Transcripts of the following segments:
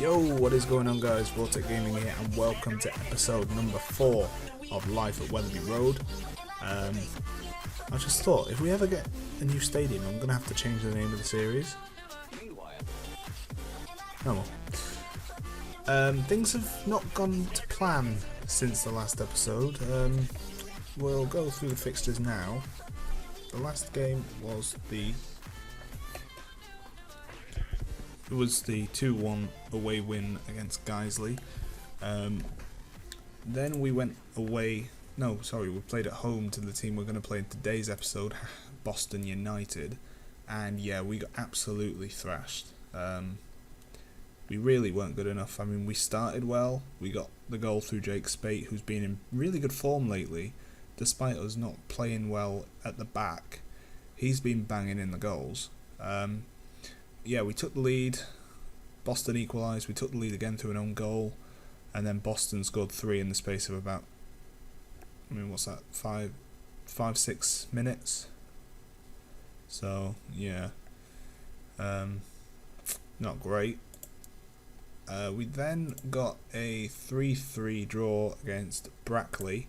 Yo, what is going on, guys? Vortex Gaming here, and welcome to episode number 4 of Life at Wetherby Road. I just thought, if we ever get a new stadium, I'm going to have to change the name of the series. Oh well. Things have not gone to plan since the last episode. We'll go through the fixtures now. The last game was the 2-1 away win against Guiseley. Then we went away. We played at home to the team we're going to play in today's episode, Boston United, and yeah, we got absolutely thrashed. We really weren't good enough. I mean, we started well. We got the goal through Jake Spate, who's been in really good form lately, despite us not playing well at the back. He's been banging in the goals. Yeah, we took the lead. Boston equalised. We took the lead again through an own goal, and then Boston scored 3 in the space of about, what's that, 5-6 minutes. So yeah, not great. We then got a 3-3 draw against Brackley.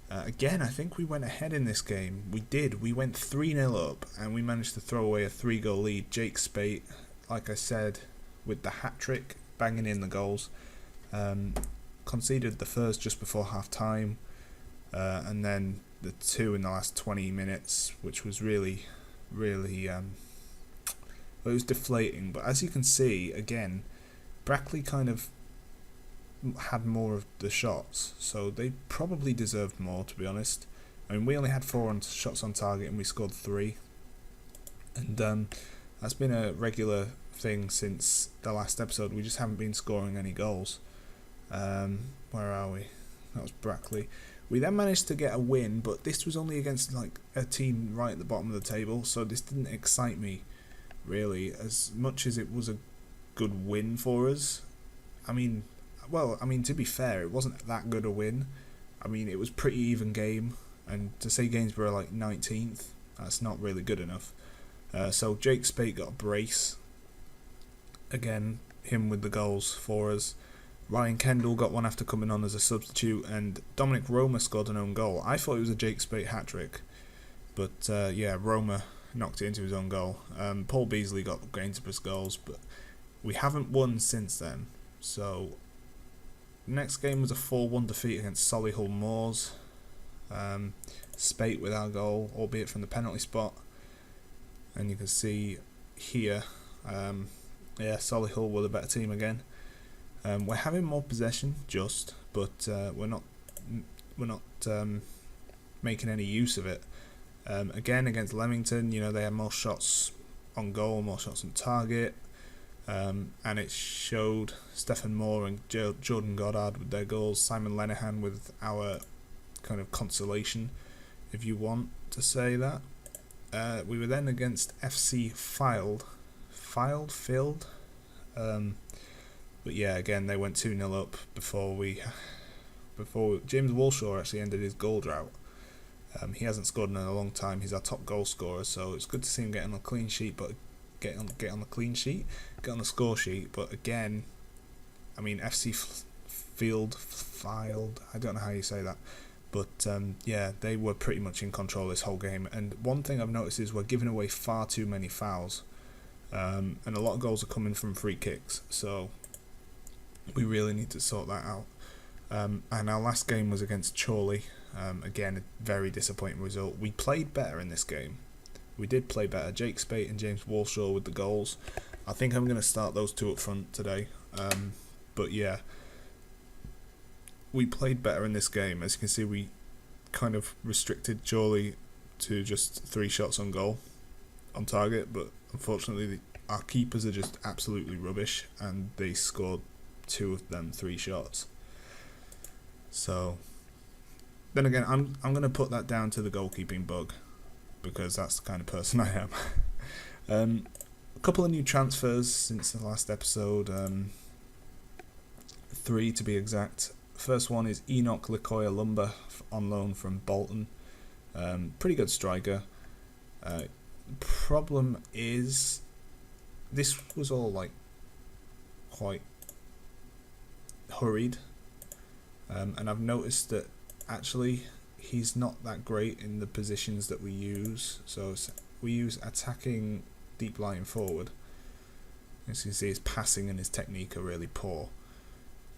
Again, I think we went ahead in this game. We did. We went 3-0 up, and we managed to throw away a 3-goal lead. Jake Spate, like I said, with the hat-trick, banging in the goals. Conceded the first just before half-time, and then the 2 in the last 20 minutes, which was really, it was deflating. But as you can see, again, Brackley kind of had more of the shots, so they probably deserved more, to be honest. I mean, we only had 4 shots on target and we scored 3, and that's been a regular thing since the last episode. We just haven't been scoring any goals. Where are we? That was Brackley. We then managed to get a win, but this was only against like a team right at the bottom of the table, so this didn't excite me really as much as it was a good win for us. I mean, to be fair, it wasn't that good a win. I mean, it was pretty even game, and to say Gainsborough like 19th, that's not really good enough. So Jake Spate got a brace. Again, him with the goals for us. Ryan Kendall got one after coming on as a substitute, and Dominic Roma scored an own goal. I thought it was a Jake Spate hat-trick, but yeah, Roma knocked it into his own goal. Paul Beasley got Gainsborough's goals, but we haven't won since then. So next game was a 4-1 defeat against Solihull Moors. Spate with our goal, albeit from the penalty spot. And you can see here, Solihull were the better team again. We're having more possession, but we're not making any use of it. Again, against Leamington, they had more shots on goal, more shots on target. And it showed Stephen Moore and Jordan Goddard with their goals, Simon Lenihan with our kind of consolation, if you want to say that. We were then against FC Field. But yeah, again, they went 2-0 up before James Walshaw actually ended his goal drought. He hasn't scored in a long time. He's our top goal scorer, so it's good to see him get on a clean sheet, but get on the score sheet. But again, I mean, FC Field, I don't know how you say that, but yeah, they were pretty much in control this whole game. And one thing I've noticed is we're giving away far too many fouls, and a lot of goals are coming from free kicks, so we really need to sort that out. And our last game was against Chorley. Again, a very disappointing result. We played better in this game. We did play better. Jake Spate and James Walshaw with the goals. I think I'm going to start those 2 up front today. But yeah, we played better in this game. As you can see, we kind of restricted Chorley to just 3 shots on goal, on target. But unfortunately, our keepers are just absolutely rubbish, and they scored 2 of them 3 shots. So then again, I'm going to put that down to the goalkeeping bug, because that's the kind of person I am. A couple of new transfers since the last episode, 3 to be exact. First one is Enoch Likoya Lumber on loan from Bolton. Pretty good striker. Problem is, this was all like quite hurried, and I've noticed that actually he's not that great in the positions that we use. So we use attacking deep lying forward. As you can see, his passing and his technique are really poor.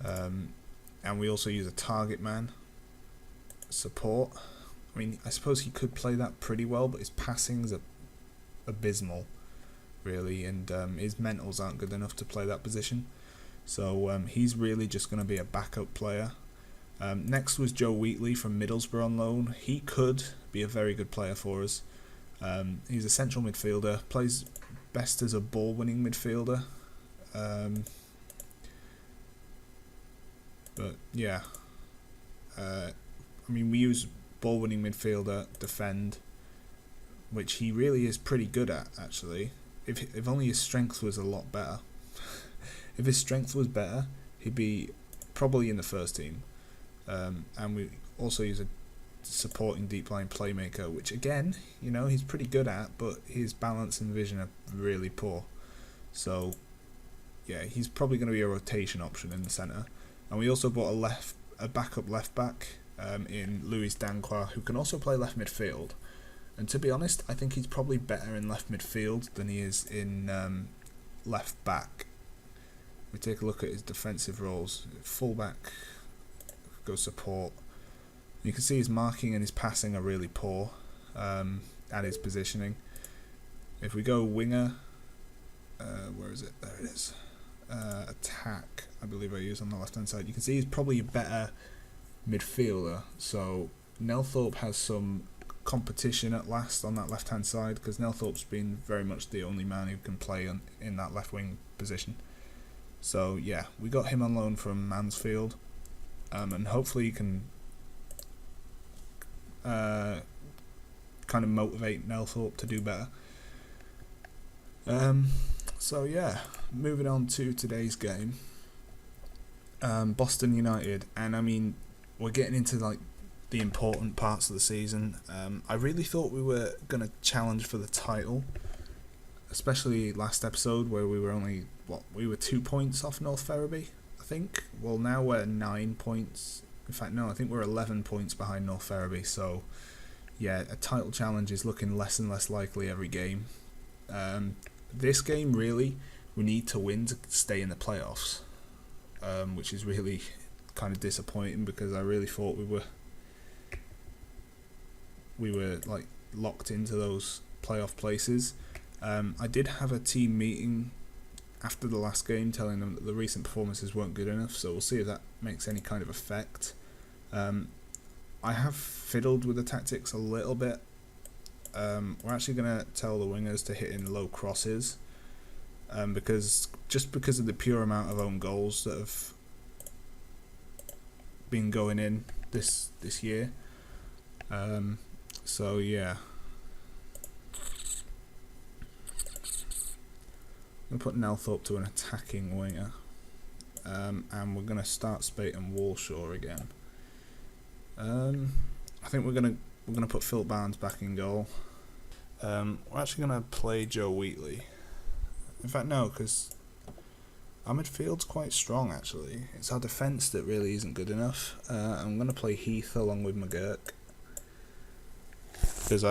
And we also use a target man support. I mean, I suppose he could play that pretty well, but his passing's abysmal, really, and his mentals aren't good enough to play that position. So he's really just going to be a backup player. Next was Joe Wheatley from Middlesbrough on loan. He could be a very good player for us. He's a central midfielder, plays best as a ball-winning midfielder. But yeah, I mean, we use ball-winning midfielder, defend, which he really is pretty good at, actually. If only his strength was a lot better. If his strength was better, he'd be probably in the first team. And we also use a supporting deep line playmaker, which again, you know, he's pretty good at, but his balance and vision are really poor. So yeah, he's probably going to be a rotation option in the centre. And we also bought a backup left back in Louis Danquois, who can also play left midfield. And to be honest, I think he's probably better in left midfield than he is in left back. We take a look at his defensive roles. Full back, go support. You can see his marking and his passing are really poor, and his positioning. If we go winger, where is it? There it is. Attack, I believe I use on the left hand side. You can see he's probably a better midfielder. So Nelthorpe has some competition at last on that left hand side, because Nelthorpe's been very much the only man who can play in that left wing position. So yeah, we got him on loan from Mansfield, and hopefully he can kind of motivate Nelthorpe to do better. So yeah, moving on to today's game, Boston United, and I mean, we're getting into like the important parts of the season. I really thought we were going to challenge for the title, especially last episode where we were only, we were 2 points off North Ferriby, I think. Well, now we're 9 points. In fact, no, I think we're 11 points behind North Ferriby. So yeah, a title challenge is looking less and less likely every game. This game, really, we need to win to stay in the playoffs, which is really kind of disappointing, because I really thought we were like locked into those playoff places. I did have a team meeting after the last game telling them that the recent performances weren't good enough, so we'll see if that makes any kind of effect. I have fiddled with the tactics a little bit. We're actually going to tell the wingers to hit in low crosses, because of the pure amount of own goals that have been going in this year. So yeah, I'm going to put Nelthorpe to an attacking winger, and we're going to start Spate and Walshaw again. I think we're going to put Phil Barnes back in goal. We're actually going to play Joe Wheatley. In fact, no, because our midfield's quite strong, actually. It's our defence that really isn't good enough. I'm going to play Heath along with McGurk, because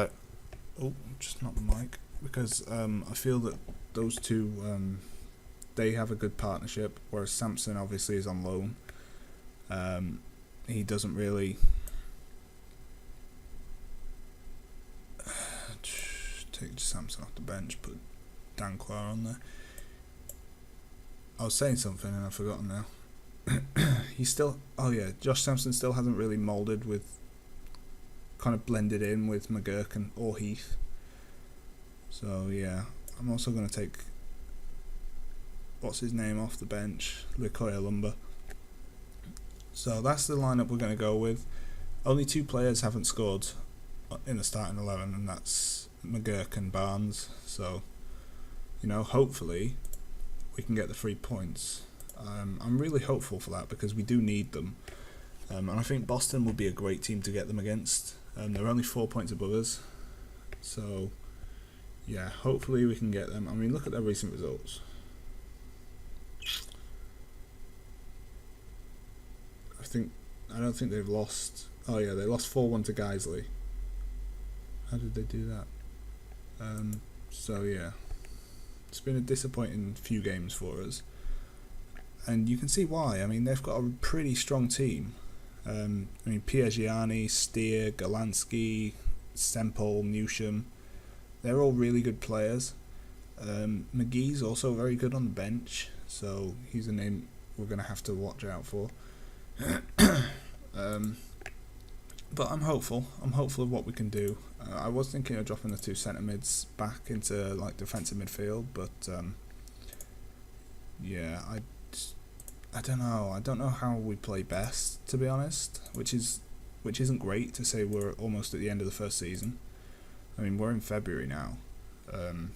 just not the mic. Because I feel that those two, they have a good partnership, whereas Sampson obviously is on loan. He doesn't really take Sampson off the bench, put Danquois on there. I was saying something and I've forgotten now. He's still, Josh Sampson still hasn't really moulded with, kind of blended in with McGurk or Heath. So yeah, I'm also going to take, what's his name, off the bench, Likoya Lumba. So that's the lineup we're going to go with. Only 2 players haven't scored in the starting 11, and that's McGurk and Barnes. So, you know, hopefully we can get the 3 points. I'm really hopeful for that, because we do need them. And I think Boston would be a great team to get them against. They're only 4 points above us. So, yeah, hopefully we can get them. I mean, look at their recent results. I don't think they've lost. Oh yeah, they lost 4-1 to Guiseley. How did they do that? So yeah, it's been a disappointing few games for us, and you can see why. I mean, they've got a pretty strong team. I mean, Piergiani, Steer, Galansky, Semple, Newsham, they're all really good players. McGee's also very good on the bench, so he's a name we're going to have to watch out for. But I'm hopeful. I'm hopeful of what we can do. I was thinking of dropping the 2 centre mids back into like defensive midfield, but yeah, I don't know. I don't know how we play best, to be honest. Which isn't great to say we're almost at the end of the first season. I mean, we're in February now, and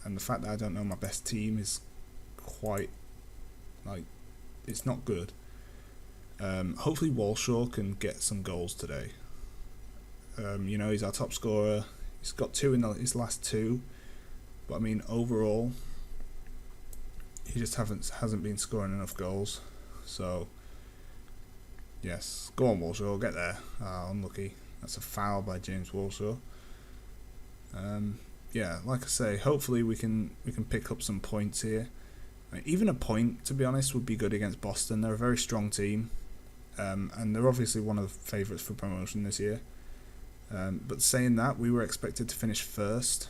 the fact that I don't know my best team is quite like it's not good. Hopefully Walshaw can get some goals today. You know, he's our top scorer. He's got 2 in his last 2, but I mean overall, he just hasn't been scoring enough goals. So yes, go on Walshaw, get there. Unlucky. That's a foul by James Walshaw. Yeah, like I say, hopefully we can pick up some points here. Even a point, to be honest, would be good against Boston. They're a very strong team, and they're obviously one of the favourites for promotion this year. But saying that, we were expected to finish first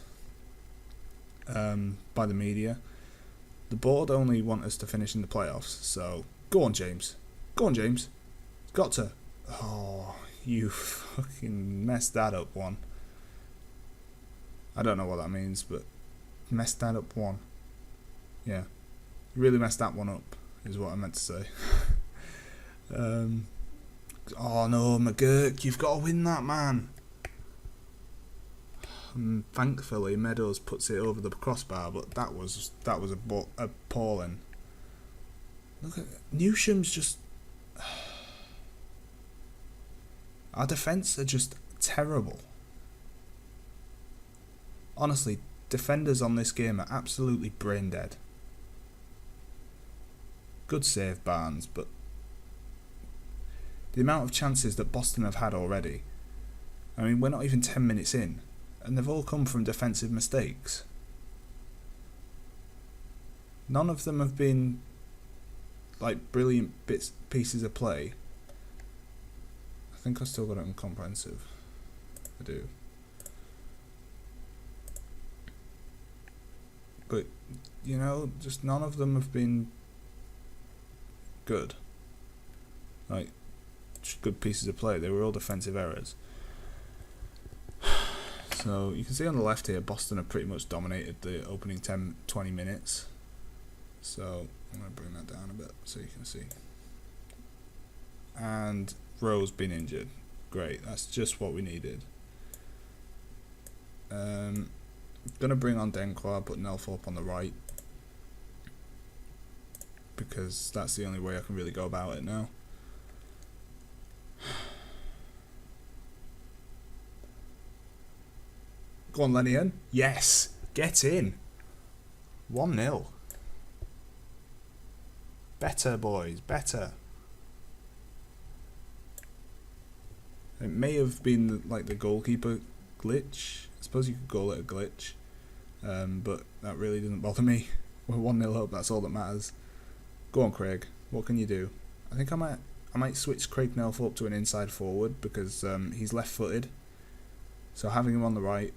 by the media. The board only want us to finish in the playoffs, so go on, James. Go on, James. Got to. Oh, you fucking messed that up one. I don't know what that means, but messed that up one. Yeah. Really messed that one up, is what I meant to say. Oh no, McGurk, you've got to win that, man. And thankfully, Meadows puts it over the crossbar, but that was appalling. Look at Newsham's just. Our defence are just terrible. Honestly, defenders on this game are absolutely brain dead. Good save, Barnes, but the amount of chances that Boston have had already. I mean, we're not even 10 minutes in, and they've all come from defensive mistakes. None of them have been like brilliant pieces of play. I think I've still got it on comprehensive. I do. But, you know, just none of them have been good. Like, just good pieces of play. They were all defensive errors. So, you can see on the left here, Boston have pretty much dominated the opening 10-20 minutes. So, I'm going to bring that down a bit so you can see. And Rowe's been injured. Great, that's just what we needed. Going to bring on Denqua, put Nelthorpe on the right, because that's the only way I can really go about it now. Go on, Lenihan. Yes, get in. 1-0. Better, boys, better. It may have been like the goalkeeper glitch. I suppose you could call it a glitch, but that really doesn't bother me. We're 1-0 up, that's all that matters. Go on, Craig. What can you do? I think I might switch Craig Nelthorpe to an inside forward because he's left-footed. So having him on the right,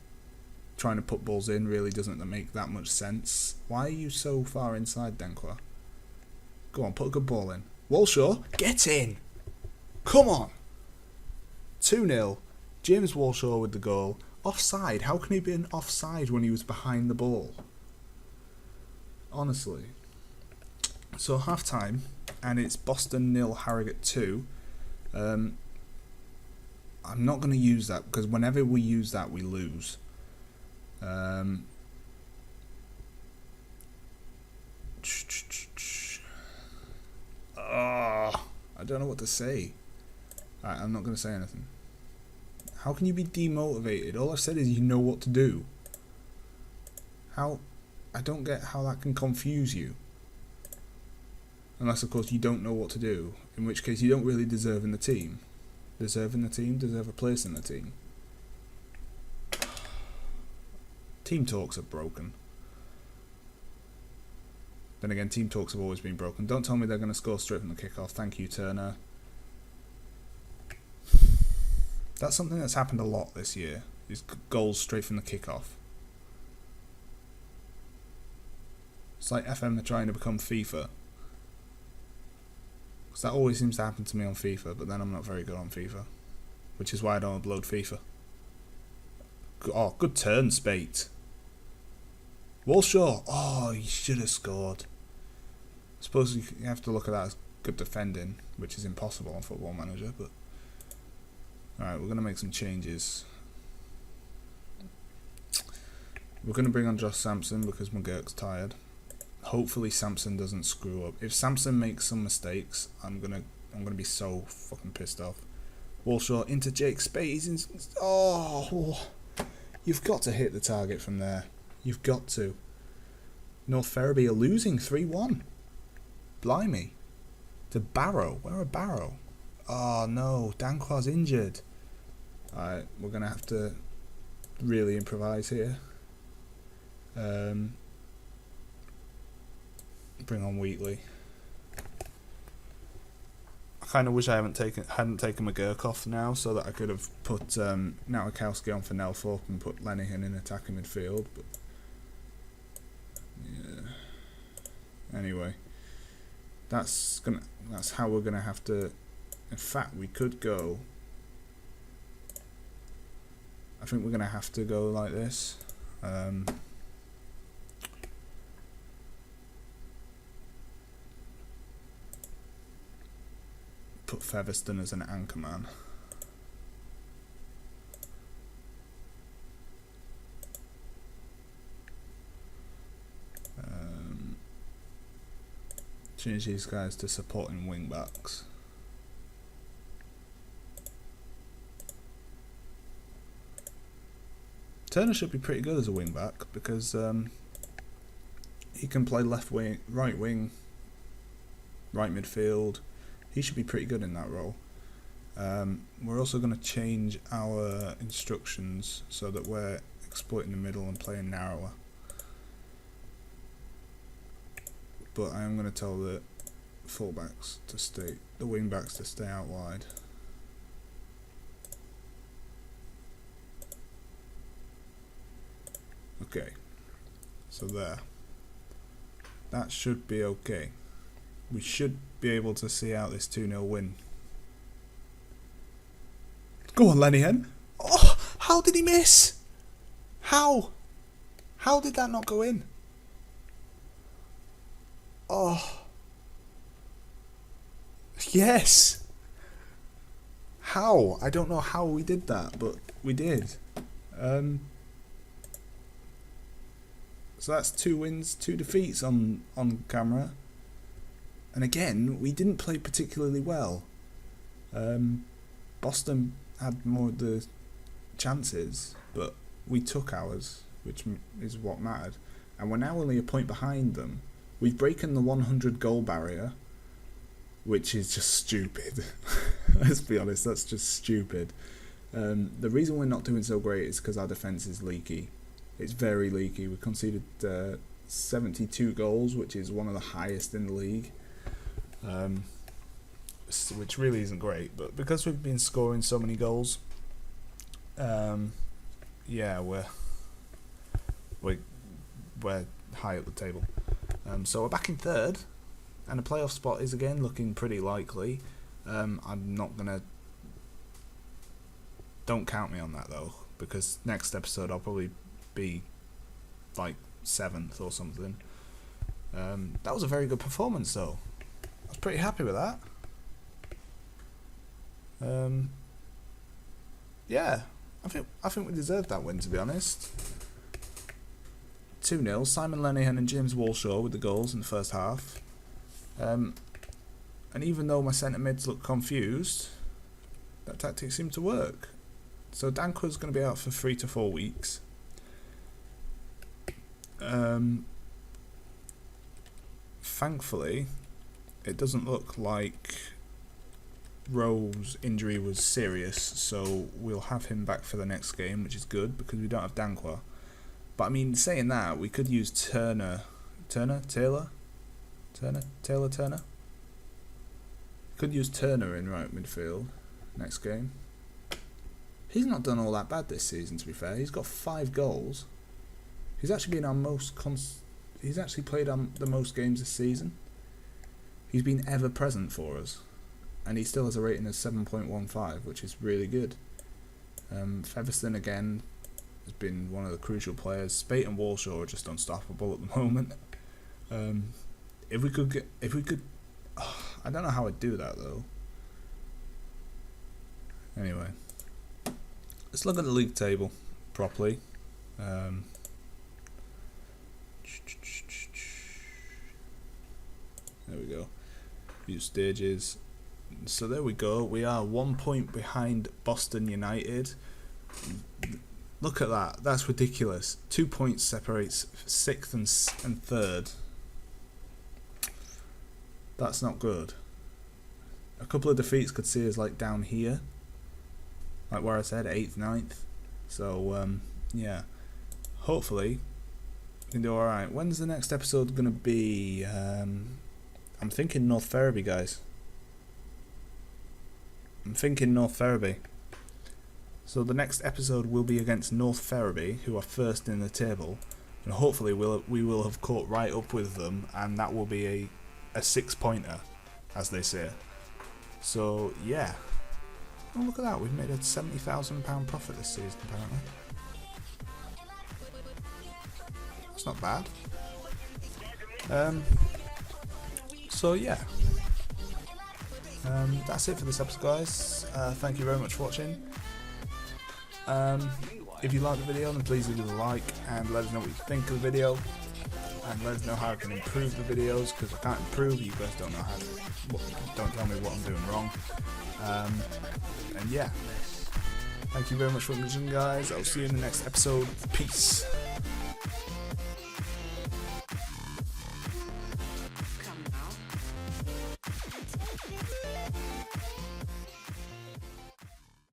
trying to put balls in, really doesn't make that much sense. Why are you so far inside, Denqua? Go on, put a good ball in. Walshaw, get in! Come on! 2-0. James Walshaw with the goal. Offside. How can he be offside when he was behind the ball? Honestly. So half time, and it's Boston 0, Harrogate 2. I'm not going to use that because whenever we use that, we lose. I don't know what to say. Right, I'm not going to say anything. How can you be demotivated? All I've said is you know what to do. How? I don't get how that can confuse you. Unless, of course, you don't know what to do, in which case you don't really deserve in the team. Deserve a place in the team. Team talks are broken. Then again, team talks have always been broken. Don't tell me they're going to score straight from the kickoff. Thank you, Turner. That's something that's happened a lot this year, is goals straight from the kickoff. It's like FM are trying to become FIFA. Because that always seems to happen to me on FIFA, but then I'm not very good on FIFA. Which is why I don't upload FIFA. Oh, good turn, Spate. Walshaw. Oh, he should have scored. I suppose you have to look at that as good defending, which is impossible on Football Manager, but... Alright, we're going to make some changes. We're going to bring on Josh Sampson because McGurk's tired. Hopefully Sampson doesn't screw up. If Sampson makes some mistakes, I'm gonna be so fucking pissed off. Walshaw into Jake Spade. Oh, you've got to hit the target from there. You've got to. North Ferriby are losing 3-1. Blimey. To Barrow. Where are Barrow? Oh no, Danqua's injured. Alright, we're gonna have to really improvise here. Bring on Wheatley. I kind of wish I hadn't taken McGurk off now, so that I could have put Nautakowski on for Nelthorpe and put Lenihan in attacking midfield. But yeah. Anyway, that's how we're gonna have to. In fact, we could go. I think we're gonna have to go like this. Put Featherstone as an anchor man. Change these guys to supporting wing backs. Turner should be pretty good as a wing back because he can play left wing, right midfield. He should be pretty good in that role. We're also going to change our instructions so that we're exploiting the middle and playing narrower. But I am going to tell the fullbacks to stay, the wing backs to stay out wide. Okay, so there. That should be okay. We should be able to see out this 2-0 win. Go on, Lenihan. Oh, how did he miss? How? How did that not go in? Oh. Yes. How? I don't know how we did that, but we did. So that's 2 wins, 2 defeats on camera. And again, we didn't play particularly well. Boston had more of the chances, but we took ours, which is what mattered. And we're now only a point behind them. We've broken the 100 goal barrier, which is just stupid. Let's be honest, that's just stupid. The reason we're not doing so great is because our defence is leaky. It's very leaky. We conceded 72 goals, which is one of the highest in the league. Which really isn't great, but because we've been scoring so many goals, yeah, we're high up the table. So we're back in 3rd, and a playoff spot is again looking pretty likely. I'm not gonna. Don't count me on that though, because next episode I'll probably be like 7th or something. That was a very good performance though. I was pretty happy with that. Yeah, I think we deserved that win, to be honest. 2-0. Simon Lenihan and James Walshaw with the goals in the first half. And even though my centre mids look confused, that tactic seemed to work. So Danqua's going to be out for 3 to 4 weeks. Thankfully, it doesn't look like Rowe's injury was serious, so we'll have him back for the next game, which is good because we don't have Dankwa. But I mean, saying that, we could use Taylor. Could use Turner in right midfield next game. He's not done all that bad this season, to be fair. He's got 5 goals. He's actually been our most he's actually played the most games this season. He's been ever present for us, and he still has a rating of 7.15, which is really good. Featherstone again has been one of the crucial players. Spate and Walshaw are just unstoppable at the moment. If we could, I don't know how I'd do that though. Anyway, let's look at the league table properly. There we go. Few stages. So there we go. We are 1 point behind Boston United. Look at that. That's ridiculous. 2 points separates 6th and 3rd. That's not good. A couple of defeats could see us like down here, like where I said 8th, 9th. So yeah, hopefully we can do alright. When's the next episode gonna be? I'm thinking North Ferriby, guys. I'm thinking North Ferriby. So the next episode will be against North Ferriby, who are first in the table, and hopefully we will have caught right up with them, and that will be a 6-pointer, as they say. So yeah. Oh, look at that, we've made a £70,000 profit this season apparently. That's not bad. So yeah. That's it for this episode, guys. Thank you very much for watching. If you like the video, then please leave a like and let us know what you think of the video, and let us know how I can improve the videos, because I can't improve, you guys don't know how to, don't tell me what I'm doing wrong. And yeah, thank you very much for watching, guys. I'll see you in the next episode. Peace.